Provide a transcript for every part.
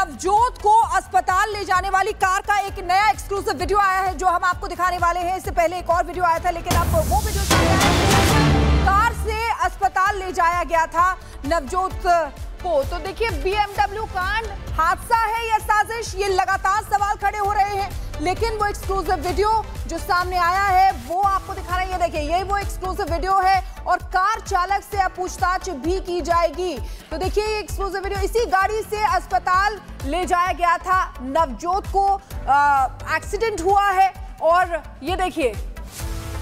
नवजोत को अस्पताल ले जाने वाली कार का एक नया एक्सक्लूसिव वीडियो आया है जो हम आपको दिखाने वाले हैं। इससे पहले एक और वीडियो आया था, लेकिन अब वो वीडियो सामने आया है। कार से अस्पताल ले जाया गया था नवजोत को। तो देखिए, BMW कांड हादसा है या साजिश, ये लगातार सवाल खड़े हो रहे हैं। लेकिन वो एक्सक्लूसिव वीडियो जो सामने आया है वो आपको दिखा रहे हैं। ये देखिए, यही वो एक्सक्लूसिव वीडियो है और कार चालक से अब पूछताछ भी की जाएगी। तो देखिए, ये एक्सक्लूसिव वीडियो, इसी गाड़ी से अस्पताल ले जाया गया था नवजोत को। एक्सीडेंट हुआ है और ये देखिए,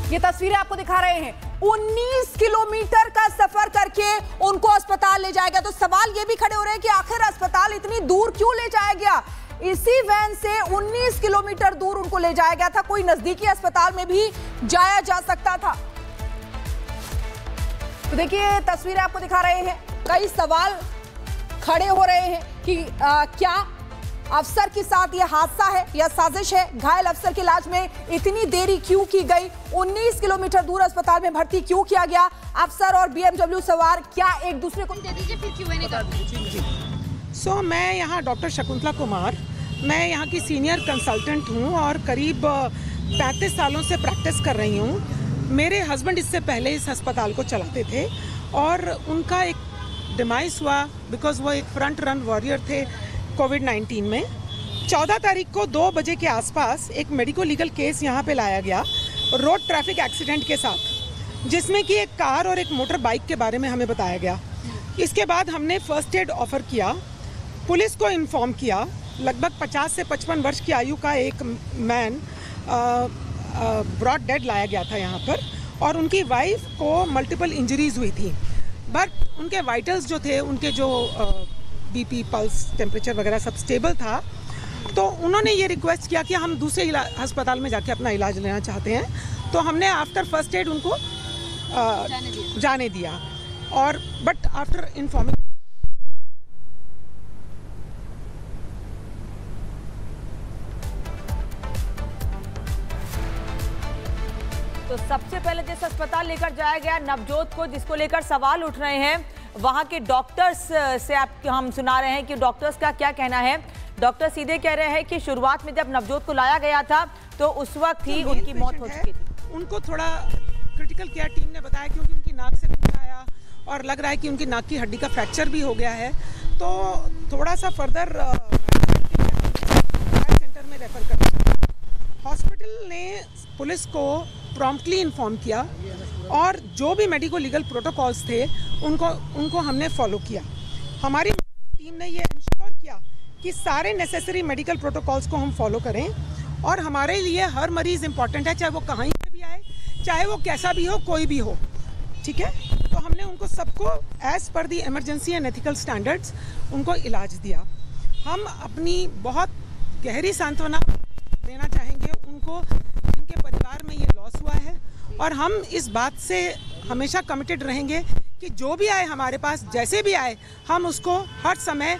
ये तस्वीरें आपको दिखा रहे हैं। 19 किलोमीटर का सफर करके उनको अस्पताल ले जाया गया। तो सवाल ये भी खड़े हो रहे हैं कि आखिर अस्पताल इतनी दूर क्यों ले जाया गया। इसी वैन से 19 किलोमीटर दूर उनको ले जाया गया था। कोई नजदीकी अस्पताल में भी जाया जा सकता था। तो देखिए, तस्वीरें आपको दिखा रहे हैं। कई सवाल खड़े हो रहे हैं कि क्या अफसर के साथ यह हादसा है या साजिश है। घायल अफसर के इलाज में इतनी देरी क्यों की गई, 19 किलोमीटर दूर अस्पताल में भर्ती क्यों किया गया। अफसर और BMW सवार क्या एक दूसरे को दे दीजिए, फिर क्यों नहीं करते। मैं यहाँ डॉक्टर शकुंतला कुमार, मैं यहाँ की सीनियर कंसल्टेंट हूँ और करीब 35 सालों से प्रैक्टिस कर रही हूँ। मेरे हस्बैंड इससे पहले इस अस्पताल को चलाते थे और उनका एक डिमाइस हुआ बिकॉज वो एक फ्रंट रन वॉरियर थे कोविड-19 में। 14 तारीख को 2 बजे के आसपास एक मेडिको लीगल केस यहाँ पे लाया गया रोड ट्रैफिक एक्सीडेंट के साथ, जिसमें कि एक कार और एक मोटर बाइक के बारे में हमें बताया गया। इसके बाद हमने फर्स्ट एड ऑफर किया, पुलिस को इन्फॉर्म किया। लगभग 50 से 55 वर्ष की आयु का एक मैन ब्रॉड डेड लाया गया था यहाँ पर और उनकी वाइफ को मल्टीपल इंजरीज हुई थी। बट उनके वाइटल्स जो थे, उनके जो BP, पल्स, टेम्परेचर वगैरह सब स्टेबल था। तो उन्होंने ये रिक्वेस्ट किया कि हम दूसरे अस्पताल में जाके अपना इलाज लेना चाहते हैं। तो हमने आफ्टर फर्स्ट एड उनको जाने दिया और बट आफ्टर इन्फॉर्मिंग। तो सबसे पहले जिस अस्पताल लेकर जाया गया नवजोत को, जिसको लेकर सवाल उठ रहे हैं, वहां के डॉक्टर्स से हम सुना रहे हैं कि डॉक्टर्स का क्या कहना है। डॉक्टर सीधे कह रहे हैं कि शुरुआत में जब नवजोत को लाया गया था तो उस वक्त ही उनकी मौत हो चुकी थी। उनको थोड़ा क्रिटिकल केयर टीम ने बताया क्योंकि उनकी नाक से खून आया और लग रहा है कि उनकी नाक की हड्डी का फ्रैक्चर भी हो गया है। तो थोड़ा सा फर्दर सेंटर में रेफर कर दिया। हॉस्पिटल ने पुलिस को प्रॉम्प्टली इन्फॉर्म किया और जो भी मेडिको लीगल प्रोटोकॉल्स थे उनको हमने फॉलो किया। हमारी टीम ने ये इंश्योर किया कि सारे नेसेसरी मेडिकल प्रोटोकॉल्स को हम फॉलो करें और हमारे लिए हर मरीज़ इम्पॉर्टेंट है, चाहे वो कहीं से भी आए, चाहे वो कैसा भी हो, कोई भी हो, ठीक है। तो हमने उनको सबको as per the emergency and ethical standards उनको इलाज दिया। हम अपनी बहुत गहरी सांत्वना देना चाहेंगे उनको, जिनके परिवार में ये लॉस हुआ है, और हम इस बात से हमेशा कमिटेड रहेंगे कि जो भी आए हमारे पास, जैसे भी आए, हम उसको हर समय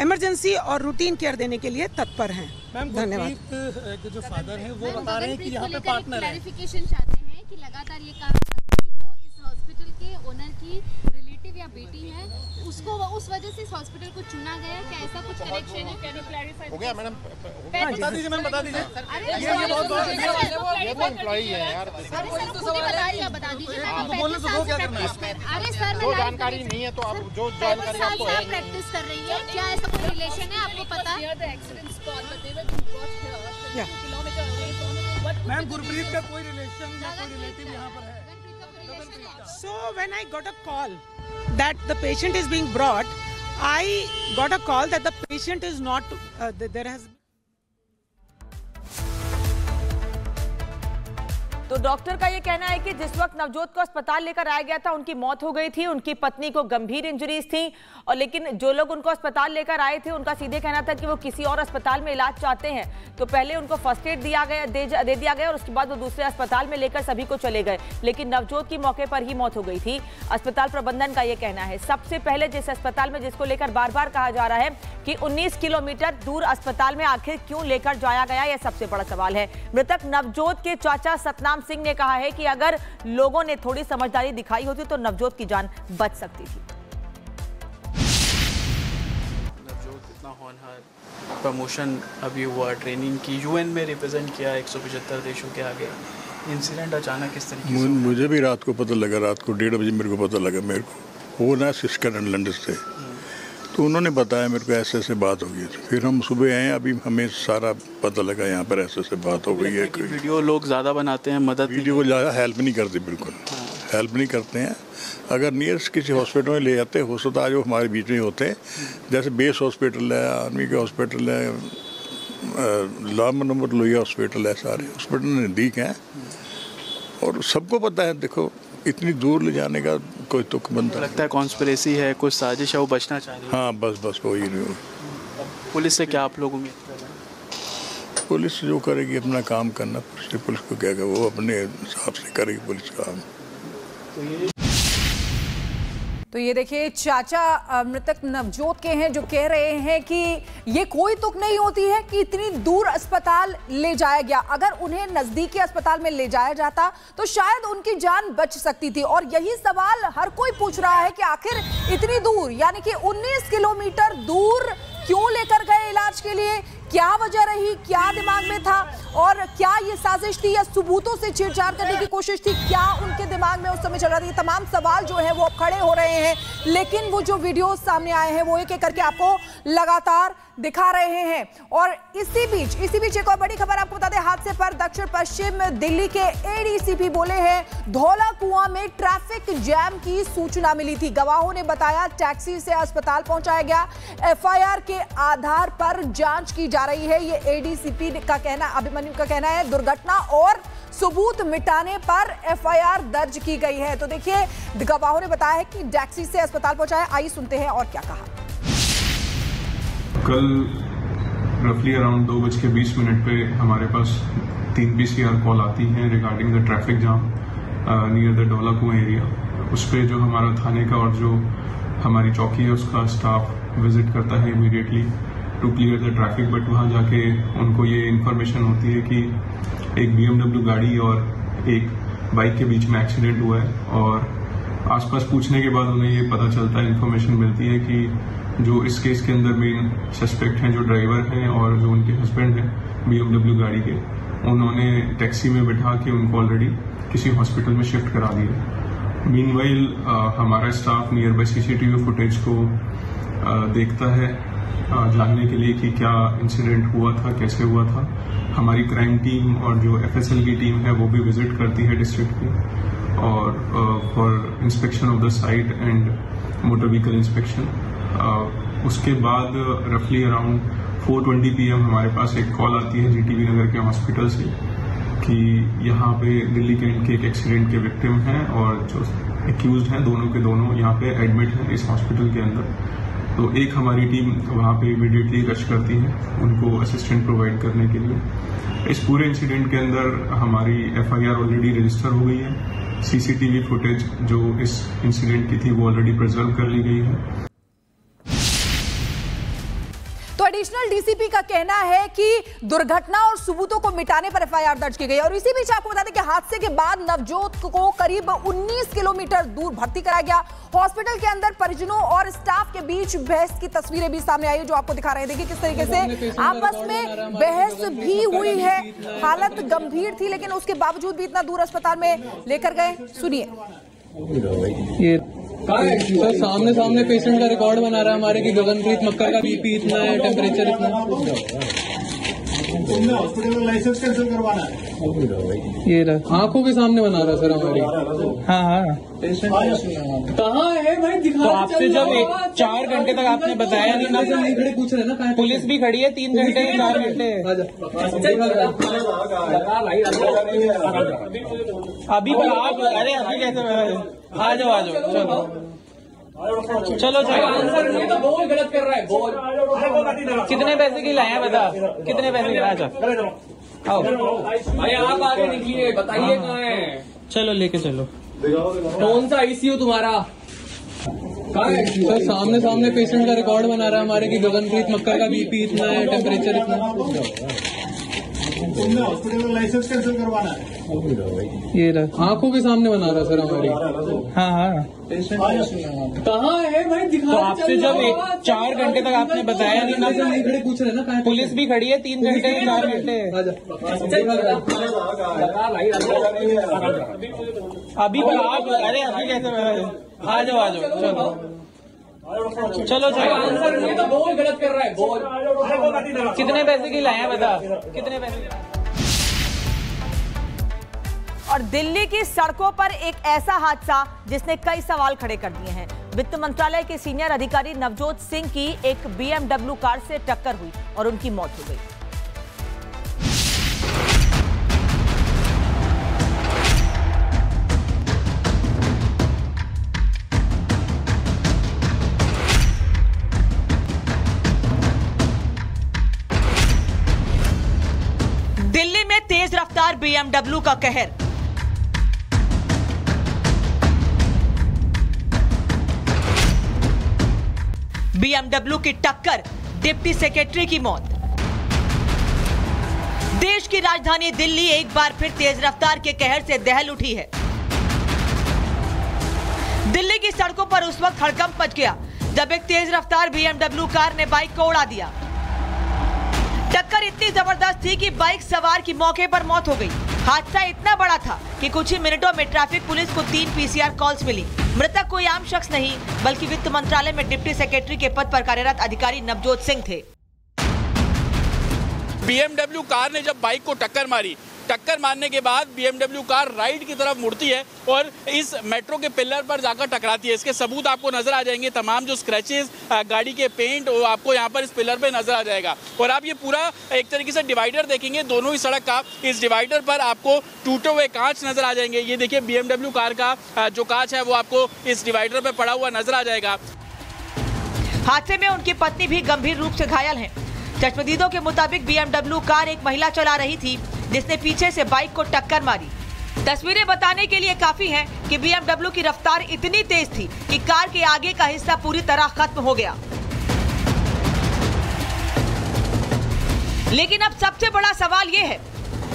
इमरजेंसी और रूटीन केयर देने के लिए तत्पर हैं। धन्यवाद। जो फादर हैं वो बता रहे हैं कि यहाँ पे पार्टनर है। क्लैरिफिकेशन चाहते हैं कि लगातार ये कहा कि वो इस हॉस्पिटल के ओनर की रिलेटिव या बेटी है, उसको उस वजह से इस हॉस्पिटल को चुना गया। क्या ऐसा कुछ कनेक्शन है? Can you clarify? हो गया मैडम, बता दीजिए मैम, बता दीजिए। ये वो एम्प्लॉई है यार, बता दीजिए। बोलने से वो क्या करना है? अरे सर, जो जानकारी नहीं है तो आप जो जानकारी आपको है, प्रैक्टिस कर रही है, क्या ऐसा कोई रिलेशन है आपको पता? मैम गुरप्रीत का कोई रिलेशन या कोई रिलेटिव यहाँ पर है? So when I got a call that the patient is being brought, I got a call that the patient is not there has. तो डॉक्टर का ये कहना है कि जिस वक्त नवजोत को अस्पताल लेकर आया गया था उनकी मौत हो गई थी, उनकी पत्नी को गंभीर इंजरीज थी। और लेकिन जो लोग उनको अस्पताल लेकर आए थे उनका सीधे कहना था कि वो किसी और अस्पताल में इलाज चाहते हैं। तो पहले उनको फर्स्ट एड दे दिया गया और उसके बाद वो दूसरे अस्पताल में लेकर सभी को चले गए। लेकिन नवजोत की मौके पर ही मौत हो गई थी। अस्पताल प्रबंधन का ये कहना है। सबसे पहले जिस अस्पताल में, जिसको लेकर बार बार कहा जा रहा है कि 19 किलोमीटर दूर अस्पताल में आखिर क्यों लेकर जाया गया, यह सबसे बड़ा सवाल है। मृतक नवजोत के चाचा सतनाम सिंह ने कहा है कि अगर लोगों ने थोड़ी समझदारी दिखाई होती तो नवजोत की जान बच सकती थी। नवजोत इतना ऑन हर प्रमोशन अभी हुआ, ट्रेनिंग की, यूएन में रिप्रेजेंट किया 175 देशों के आगे। इंसिडेंट अचानक किस तरीके से? मुझे भी रात को पता लगा, रात को 1:30 बजे मेरे को पता लगा। मेरे को वो ना सिस्टर लंदन से, तो उन्होंने बताया मेरे को ऐसे ऐसे बात हो गई। फिर हम सुबह आए, अभी हमें सारा पता लगा यहाँ पर ऐसे ऐसे बात हो गई है। वीडियो लोग ज़्यादा बनाते हैं, मदद वीडियो को ज़्यादा हेल्प नहीं करते, बिल्कुल हेल्प नहीं करते हैं। अगर नियरेस्ट किसी हॉस्पिटल में ले जाते, हो सकता है जो हमारे बीच में होते हैं, जैसे बेस हॉस्पिटल है, आर्मी के हॉस्पिटल है, लाम नंबर लोहिया हॉस्पिटल है, सारे हॉस्पिटल नज़दीक हैं और सबको पता है। देखो इतनी दूर ले जाने का कोई तुक बनता लगता है कॉन्स्पिरेसी है, कुछ साजिश है, वो बचना चाह रही है। हाँ बस वही नहीं। पुलिस से क्या आप लोग उम्मीद कर रहे हैं? पुलिस जो करेगी अपना काम करना, पुलिस को क्या करेगा, वो अपने हिसाब से करेगी पुलिस काम। तो ये देखिए चाचा मृतक नवजोत के हैं जो कह रहे हैं कि ये कोई तुक नहीं होती है कि इतनी दूर अस्पताल ले जाया गया। अगर उन्हें नजदीकी अस्पताल में ले जाया जाता तो शायद उनकी जान बच सकती थी। और यही सवाल हर कोई पूछ रहा है कि आखिर इतनी दूर, यानी कि 19 किलोमीटर दूर क्यों लेकर गए इलाज के लिए? क्या वजह रही, क्या दिमाग में था, और क्या ये साजिश थी या सबूतों से छेड़छाड़ करने की कोशिश थी? क्या उनके दिमाग में उस समय चल रहा था? ये तमाम सवाल जो है वो अब खड़े हो रहे हैं, लेकिन वो जो वीडियो सामने आए हैं वो एक एक करके आपको लगातार दिखा रहे हैं। और इसी बीच एक और बड़ी खबर आपको बता दें, हादसे पर दक्षिण पश्चिम दिल्ली के एडीसीपी बोले हैं धौला कुआं में ट्रैफिक जैम की सूचना मिली थी। गवाहों ने बताया टैक्सी से अस्पताल पहुंचाया गया, एफआईआर के आधार पर जांच की जा रही है। ये एडीसीपी का कहना, अभिमन्यु का कहना है दुर्घटना और सबूत मिटाने पर एफआईआर दर्ज की गई है। तो देखिए गवाहों ने बताया है कि टैक्सी से अस्पताल पहुंचाया। आइए सुनते हैं और क्या कहा। कल रफली अराउंड 2:20 पे हमारे पास 3 पीसीआर कॉल आती हैं regarding the traffic jam near the डोला कुआं एरिया। उस पर जो हमारा थाने का और जो हमारी चौकी है उसका स्टाफ विजिट करता है immediately to clear the traffic. But वहाँ जाके उनको ये इन्फॉर्मेशन होती है कि एक BMW गाड़ी और एक बाइक के बीच में एक्सीडेंट हुआ है। और आसपास पूछने के बाद उन्हें ये पता चलता है, इन्फॉर्मेशन मिलती है कि जो इस केस के अंदर मेन सस्पेक्ट हैं, जो ड्राइवर हैं और जो उनके हस्बैंड हैं BMW गाड़ी के, उन्होंने टैक्सी में बिठा के उनको ऑलरेडी किसी हॉस्पिटल में शिफ्ट करा दिया। मीनवाइल हमारा staff near by CCTV footage को देखता है जानने के लिए कि क्या इंसिडेंट हुआ था, कैसे हुआ था। हमारी क्राइम टीम और जो FSL की टीम है वो भी विजिट करती है डिस्ट्रिक्ट की और for inspection of the site and motor vehicle inspection. उसके बाद रफली अराउंड 4:20 PM हमारे पास एक कॉल आती है GTV नगर के हॉस्पिटल से कि यहाँ पे दिल्ली कैंट के एक एक्सीडेंट के विक्टिम हैं और जो एक्यूज्ड हैं दोनों के दोनों यहाँ पे एडमिट हैं इस हॉस्पिटल के अंदर। तो एक हमारी टीम वहाँ पे इमीडिएटली रश करती है उनको असिस्टेंट प्रोवाइड करने के लिए। इस पूरे इंसिडेंट के अंदर हमारी FIR ऑलरेडी रजिस्टर हो गई है। CCTV फुटेज जो इस इंसिडेंट की थी वो ऑलरेडी प्रिजर्व कर ली गई है। तो एडिशनल डीसीपी का कहना है कि दुर्घटना और सबूतों को मिटाने पर एफआईआर दर्ज की गई। और इसी बीच आपको बता दें कि हादसे के बाद नवजोत को करीब 19 किलोमीटर दूर भर्ती कराया गया। हॉस्पिटल के अंदर परिजनों और स्टाफ के बीच बहस की तस्वीरें भी सामने आई है, जो आपको दिखा रहे हैं। देखिए किस तरीके से आपस में बहस भी हुई है। हालत गंभीर थी, लेकिन उसके बावजूद भी इतना दूर अस्पताल में लेकर गए। सुनिए। सर सामने पेशेंट का रिकॉर्ड बना रहा है हमारे की गगनप्रीत मक्कर का BP इतना है, टेम्परेचर इतना। हॉस्पिटल में लाइसेंस कैंसिल करवाना है। ये रहा आंखों के सामने बना रहा सर हमारी। हाँ कहाँ है भाई, दिखा। तो आपसे जब 4 घंटे तक आपने बताया नहीं ना सर, खड़े पूछ रहे ना, पुलिस भी खड़ी है 3 घंटे 4 घंटे। अभी आप अरे अभी कैसे, आ जाओ चलो ये तो बहुत गलत कर रहा है बहुत। कितने पैसे की लाए हैं बता, कितने पैसे की लाया? आओ भाई आप आगे निकलिए, बताइए कहाँ है। चलो लेके चलो। कौन सा ICU तुम्हारा? सर सामने पेशेंट का रिकॉर्ड बना रहा है हमारे की गगनप्रीत मक्कर का BP इतना है, टेम्परेचर इतना। तुमने हॉस्पिटल का लाइसेंस कैंसिल करवाना है। ये रहा, आंखों के सामने बना रहा सर हमारी। हाँ हाँ कहाँ है भाई, दिखा। तो आपसे जब 4 घंटे तक आपने बताया नहीं ना, खड़े पूछ रहे ना, पुलिस भी खड़ी है 3 घंटे 4 घंटे। अभी आप, अरे अभी कैसे, आ जाओ चलो चलो चलो। ये तो बहुत गलत कर रहा है, बहुत। कितने पैसे की लाए हैं बता, कितने पैसे। और दिल्ली की सड़कों पर एक ऐसा हादसा जिसने कई सवाल खड़े कर दिए हैं। वित्त मंत्रालय के सीनियर अधिकारी नवजोत सिंह की एक BMW कार से टक्कर हुई और उनकी मौत हो गई। दिल्ली में तेज रफ्तार BMW का कहर। BMW की टक्कर, डिप्टी सेक्रेटरी की मौत। देश की राजधानी दिल्ली एक बार फिर तेज रफ्तार के कहर से दहल उठी है। दिल्ली की सड़कों पर उस वक्त हड़कंप मच गया जब एक तेज रफ्तार BMW कार ने बाइक को उड़ा दिया। टक्कर इतनी जबरदस्त थी कि बाइक सवार की मौके पर मौत हो गई। हादसा इतना बड़ा था कि कुछ ही मिनटों में ट्रैफिक पुलिस को 3 PCR कॉल्स मिली। मृतक कोई आम शख्स नहीं बल्कि वित्त मंत्रालय में डिप्टी सेक्रेटरी के पद पर कार्यरत अधिकारी नवजोत सिंह थे। BMW कार ने जब बाइक को टक्कर मारी, टक्कर मारने के बाद BMW कार राइट की तरफ मुड़ती है और इस मेट्रो के पिलर पर जाकर टकराती है। इसके सबूत आपको नजर आ जाएंगे, तमाम जो स्क्रैचेस, गाड़ी के पेंट, वो आपको यहाँ पर इस पिलर पे नजर आ जाएगा। और आप ये पूरा एक तरीके से डिवाइडर देखेंगे दोनों ही सड़क का, इस डिवाइडर पर आपको टूटे हुए कांच नजर आ जाएंगे। ये देखिए BMW कार का जो कांच है वो आपको इस डिवाइडर पर पड़ा हुआ नजर आ जाएगा। हादसे में उनकी पत्नी भी गंभीर रूप से घायल है। चश्मदीदों के मुताबिक BMW कार एक महिला चला रही थी जिसने पीछे से बाइक को टक्कर मारी। तस्वीरें बताने के लिए काफी हैं कि BMW की रफ्तार इतनी तेज थी कि कार के आगे का हिस्सा पूरी तरह खत्म हो गया। लेकिन अब सबसे बड़ा सवाल ये है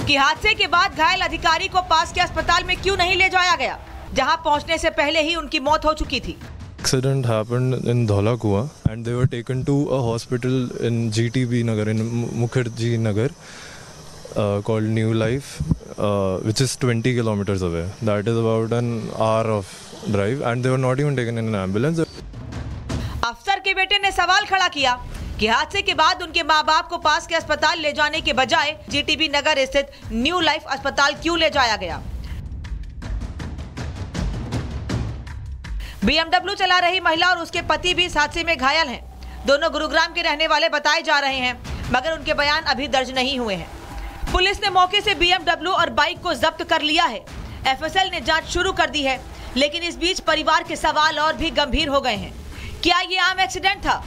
कि हादसे के बाद घायल अधिकारी को पास के अस्पताल में क्यों नहीं ले जाया गया, जहां पहुंचने से पहले ही उनकी मौत हो चुकी थी। Accident happened in Dhaula Kua and they were taken to a hospital in GTB Nagar, in Mukherjee Nagar, called New Life, which is 20 kilometers away. That is about an hour of drive and they were not even taken in an ambulance. अफसर के बेटे ने सवाल खड़ा किया कि हादसे के बाद उनके मां बाप को पास के अस्पताल ले जाने के बजाय GTB नगर स्थित न्यू लाइफ अस्पताल क्यों ले जाया गया। BMW चला रही महिला और उसके पति भी इस हादसे में घायल हैं। दोनों गुरुग्राम के रहने वाले बताए जा रहे हैं, मगर उनके बयान अभी दर्ज नहीं हुए हैं। पुलिस ने मौके से BMW और बाइक को जब्त कर लिया है। FSL ने जांच शुरू कर दी है, लेकिन इस बीच परिवार के सवाल और भी गंभीर हो गए हैं। क्या ये आम एक्सीडेंट था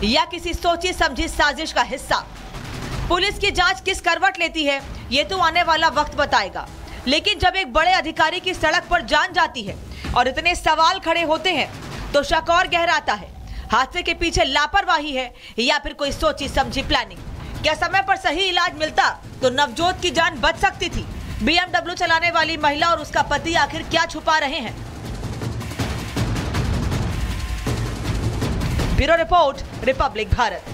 या किसी सोची समझी साजिश का हिस्सा? पुलिस की जांच किस करवट लेती है ये तो आने वाला वक्त बताएगा। लेकिन जब एक बड़े अधिकारी की सड़क पर जान जाती है और इतने सवाल खड़े होते हैं तो शक और गहराता है। हादसे के पीछे लापरवाही है या फिर कोई सोची समझी प्लानिंग? क्या समय पर सही इलाज मिलता तो नवजोत की जान बच सकती थी? BMW चलाने वाली महिला और उसका पति आखिर क्या छुपा रहे हैं? Bureau report, Republic Bharat.